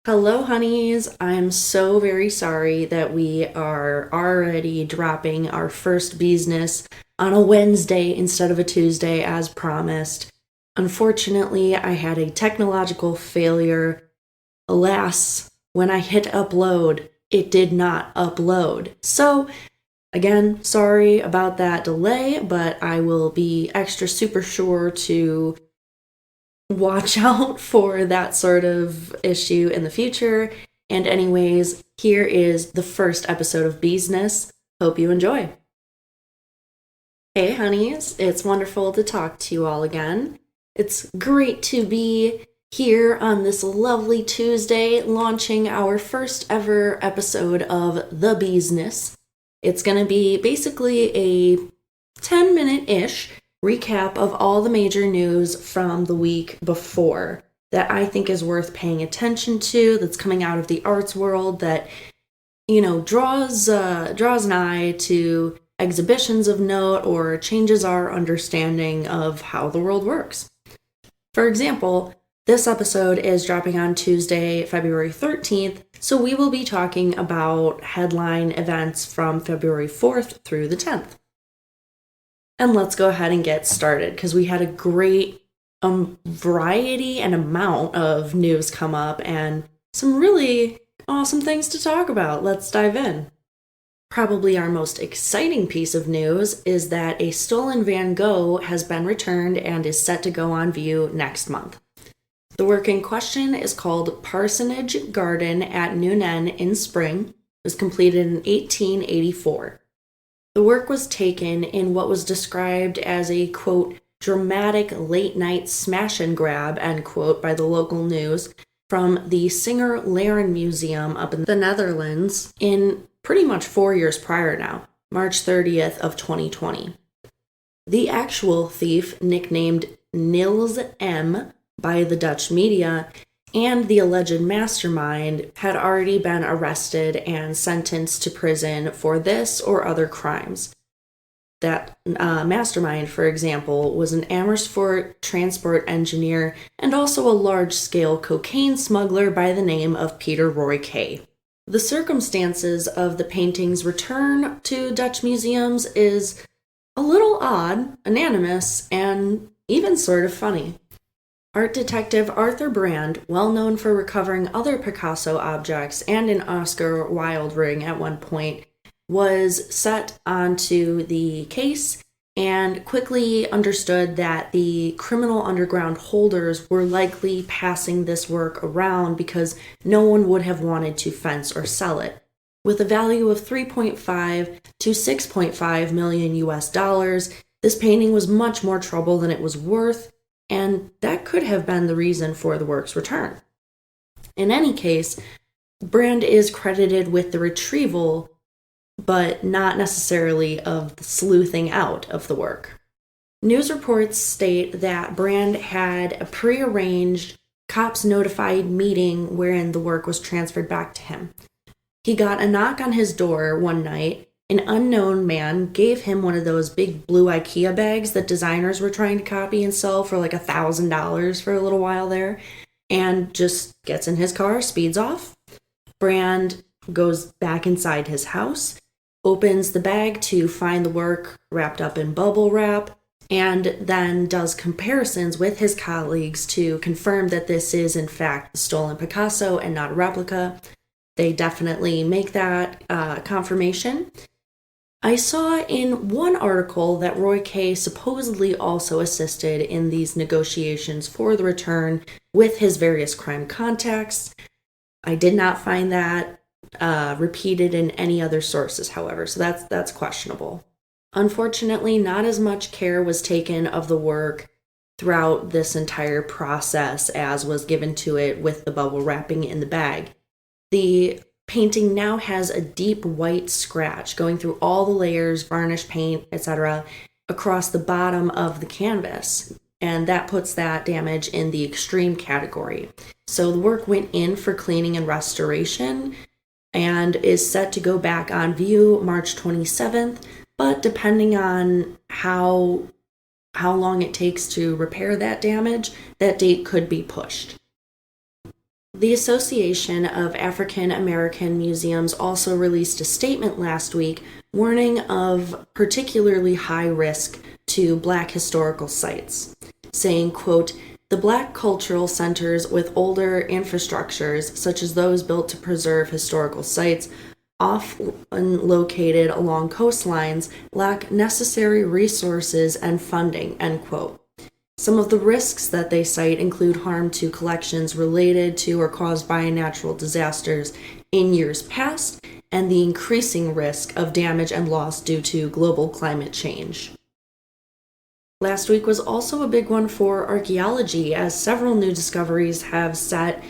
Hello, honeys. I'm so very sorry that we are already dropping our first Bees-ness on a Wednesday instead of a Tuesday as promised. Unfortunately, I had a technological failure. Alas, when I hit upload, it did not upload. So, again, sorry about that delay, but I will be extra super sure to watch out for that sort of issue in the future. And, anyways, here is the first episode of Bees-ness. Hope you enjoy. Hey, honeys, it's wonderful to talk to you all again. It's great to be here on this lovely Tuesday, launching our first ever episode of The Bees-ness. It's going to be basically a 10-minute-ish recap of all the major news from the week before that I think is worth paying attention to, that's coming out of the arts world, that, draws an eye to exhibitions of note or changes our understanding of how the world works. For example, this episode is dropping on Tuesday, February 13th, so we will be talking about headline events from February 4th through the 10th. And let's go ahead and get started because we had a great variety and amount of news come up and some really awesome things to talk about. Let's dive in. Probably our most exciting piece of news is that a stolen Van Gogh has been returned and is set to go on view next month. The work in question is called Parsonage Garden at Newnen in Spring. It was completed in 1884. The work was taken in what was described as a, quote, dramatic late-night smash and grab, end quote, by the local news from the Singer Laren Museum up in the Netherlands in pretty much 4 years prior now, March 30th of 2020. The actual thief, nicknamed Nils M. by the Dutch media, and the alleged mastermind had already been arrested and sentenced to prison for this or other crimes. That mastermind, for example, was an Amersfoort transport engineer and also a large-scale cocaine smuggler by the name of Peter Roy Kay. The circumstances of the painting's return to Dutch museums is a little odd, anonymous, and even sort of funny. Art detective Arthur Brand, well known for recovering other Picasso objects and an Oscar Wilde ring at one point, was set onto the case and quickly understood that the criminal underground holders were likely passing this work around because no one would have wanted to fence or sell it. With a value of 3.5 to 6.5 million US dollars, this painting was much more trouble than it was worth, and that could have been the reason for the work's return. In any case, Brand is credited with the retrieval, but not necessarily of the sleuthing out of the work. News reports state that Brand had a prearranged, cops-notified meeting wherein the work was transferred back to him. He got a knock on his door one night. An unknown man gave him one of those big blue IKEA bags that designers were trying to copy and sell for like $1,000 for a little while there, and just gets in his car, speeds off. Brand goes back inside his house, opens the bag to find the work wrapped up in bubble wrap, and then does comparisons with his colleagues to confirm that this is in fact the stolen Picasso and not a replica. They definitely make that confirmation. I saw in one article that Roy Kay supposedly also assisted in these negotiations for the return with his various crime contacts. I did not find that repeated in any other sources, however, so that's questionable. Unfortunately, not as much care was taken of the work throughout this entire process as was given to it with the bubble wrapping in the bag. The painting now has a deep white scratch going through all the layers, varnish, paint, etc., across the bottom of the canvas, and that puts that damage in the extreme category. So the work went in for cleaning and restoration and is set to go back on view March 27th, but depending on how long it takes to repair that damage, that date could be pushed. The Association of African American Museums also released a statement last week warning of particularly high risk to Black historical sites, saying, quote, "The Black cultural centers with older infrastructures, such as those built to preserve historical sites, often located along coastlines, lack necessary resources and funding," end quote. Some of the risks that they cite include harm to collections related to or caused by natural disasters in years past, and the increasing risk of damage and loss due to global climate change. Last week was also a big one for archaeology, as several new discoveries have set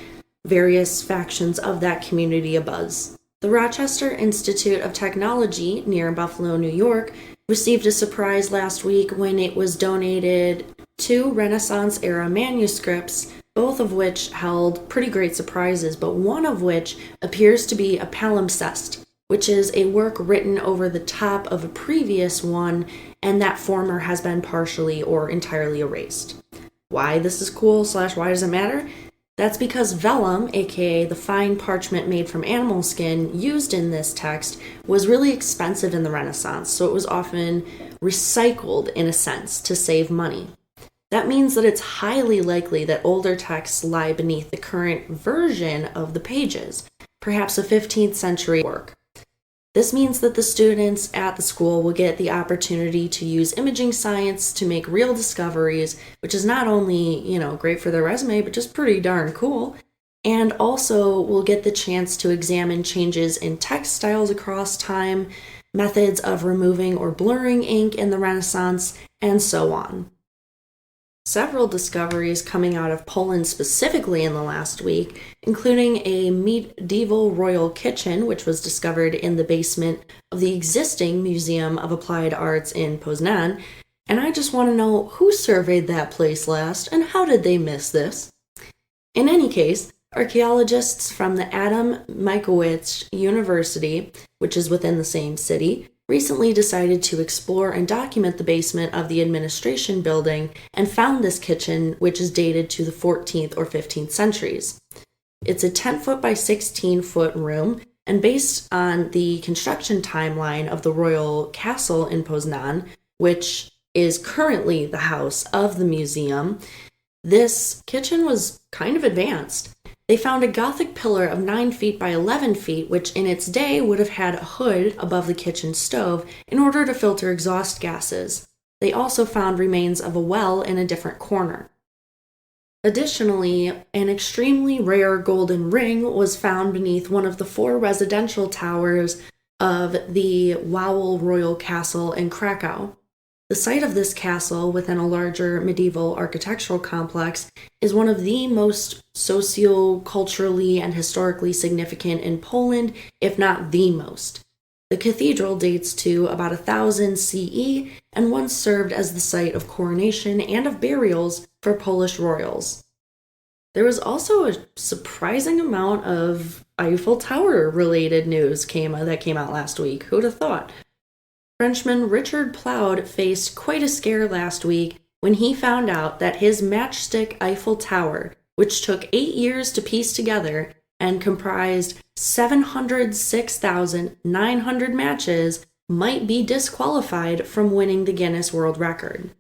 various factions of that community abuzz. The Rochester Institute of Technology near Buffalo, New York, received a surprise last week when it was donated 2 Renaissance-era manuscripts, both of which held pretty great surprises, but one of which appears to be a palimpsest, which is a work written over the top of a previous one, and that former has been partially or entirely erased. Why this is cool / why does it matter? That's because vellum, aka the fine parchment made from animal skin used in this text, was really expensive in the Renaissance, so it was often recycled in a sense to save money. That means that it's highly likely that older texts lie beneath the current version of the pages, perhaps a 15th century work. This means that the students at the school will get the opportunity to use imaging science to make real discoveries, which is not only, great for their resume, but just pretty darn cool. And also will get the chance to examine changes in text styles across time, methods of removing or blurring ink in the Renaissance, and so on. Several discoveries coming out of Poland specifically in the last week, including a medieval royal kitchen, which was discovered in the basement of the existing Museum of Applied Arts in Poznan. And I just want to know who surveyed that place last and how did they miss this? In any case, archaeologists from the Adam Mickiewicz University, which is within the same city, recently decided to explore and document the basement of the administration building and found this kitchen, which is dated to the 14th or 15th centuries. It's a 10-foot by 16-foot room, and based on the construction timeline of the royal castle in Poznan, which is currently the house of the museum, this kitchen was kind of advanced. They found a Gothic pillar of 9 feet by 11 feet, which in its day would have had a hood above the kitchen stove in order to filter exhaust gases. They also found remains of a well in a different corner. Additionally, an extremely rare golden ring was found beneath one of the 4 residential towers of the Wawel Royal Castle in Krakow. The site of this castle, within a larger medieval architectural complex, is one of the most socio-culturally and historically significant in Poland, if not the most. The cathedral dates to about 1000 CE and once served as the site of coronation and of burials for Polish royals. There was also a surprising amount of Eiffel Tower related news that came out last week. Who'd have thought? Frenchman Richard Ploud faced quite a scare last week when he found out that his matchstick Eiffel Tower, which took 8 years to piece together and comprised 706,900 matches, might be disqualified from winning the Guinness World Record.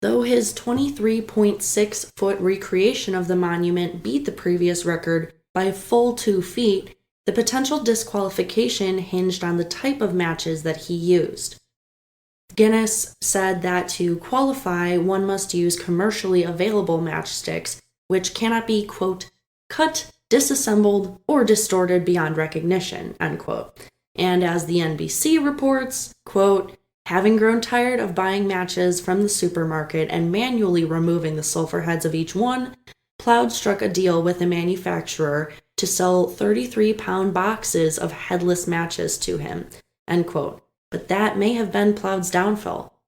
Though his 23.6-foot recreation of the monument beat the previous record by a full 2 feet, the potential disqualification hinged on the type of matches that he used. Guinness said that to qualify, one must use commercially available matchsticks, which cannot be, quote, cut, disassembled, or distorted beyond recognition, end quote. And as the NBC reports, quote, having grown tired of buying matches from the supermarket and manually removing the sulfur heads of each one, Ploud struck a deal with a manufacturer to sell 33-pound boxes of headless matches to him, end quote. But that may have been Ploud's downfall.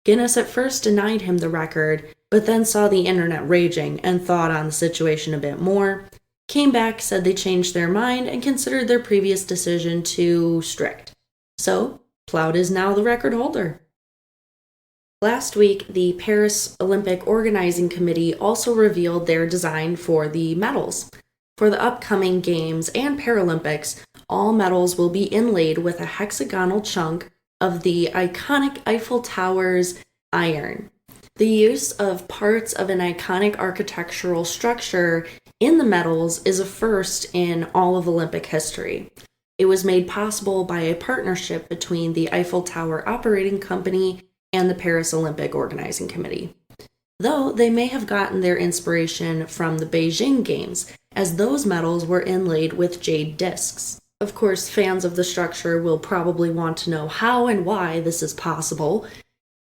Guinness at first denied him the record, but then saw the internet raging and thought on the situation a bit more, came back, said they changed their mind, and considered their previous decision too strict. So, Ploud is now the record holder. Last week, the Paris Olympic Organizing Committee also revealed their design for the medals. For the upcoming Games and Paralympics, all medals will be inlaid with a hexagonal chunk of the iconic Eiffel Tower's iron. The use of parts of an iconic architectural structure in the medals is a first in all of Olympic history. It was made possible by a partnership between the Eiffel Tower Operating Company and the Paris Olympic Organizing Committee, though they may have gotten their inspiration from the Beijing Games, as those medals were inlaid with jade discs. Of course, fans of the structure will probably want to know how and why this is possible.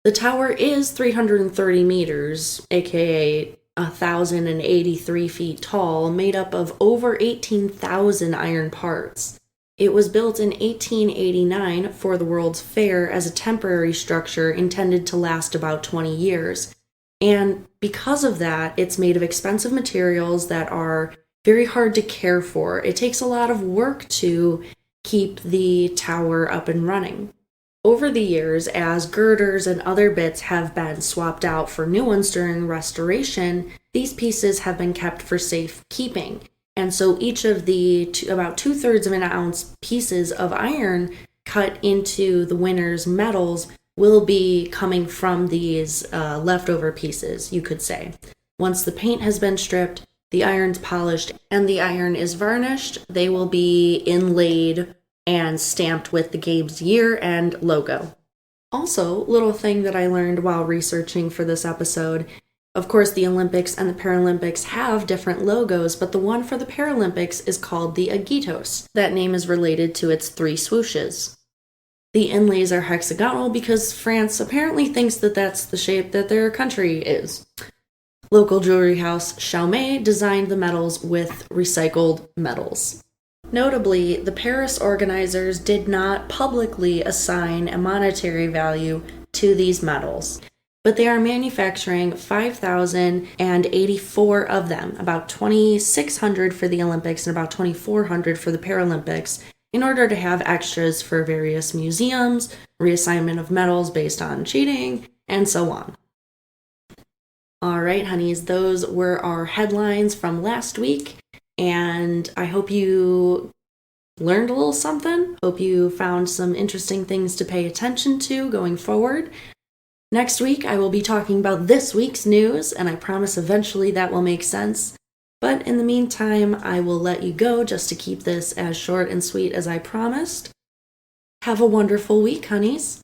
The tower is 330 meters, aka 1,083 feet tall, made up of over 18,000 iron parts. It was built in 1889 for the World's Fair as a temporary structure intended to last about 20 years. And because of that, it's made of expensive materials that are very hard to care for. It takes a lot of work to keep the tower up and running. Over the years, as girders and other bits have been swapped out for new ones during restoration, these pieces have been kept for safekeeping. And so each of the about 2/3 of an ounce pieces of iron cut into the winner's medals will be coming from these leftover pieces, you could say. Once the paint has been stripped, the iron's polished, and the iron is varnished, they will be inlaid and stamped with the game's year and logo. Also, little thing that I learned while researching for this episode, of course the Olympics and the Paralympics have different logos, but the one for the Paralympics is called the Agitos. That name is related to its 3 swooshes. The inlays are hexagonal because France apparently thinks that that's the shape that their country is. Local jewelry house Chaumet designed the medals with recycled metals. Notably, the Paris organizers did not publicly assign a monetary value to these medals, but they are manufacturing 5,084 of them, about 2,600 for the Olympics and about 2,400 for the Paralympics, in order to have extras for various museums, reassignment of medals based on cheating, and so on. All right, honeys, those were our headlines from last week, and I hope you learned a little something. Hope you found some interesting things to pay attention to going forward. Next week, I will be talking about this week's news, and I promise eventually that will make sense. But in the meantime, I will let you go just to keep this as short and sweet as I promised. Have a wonderful week, honeys.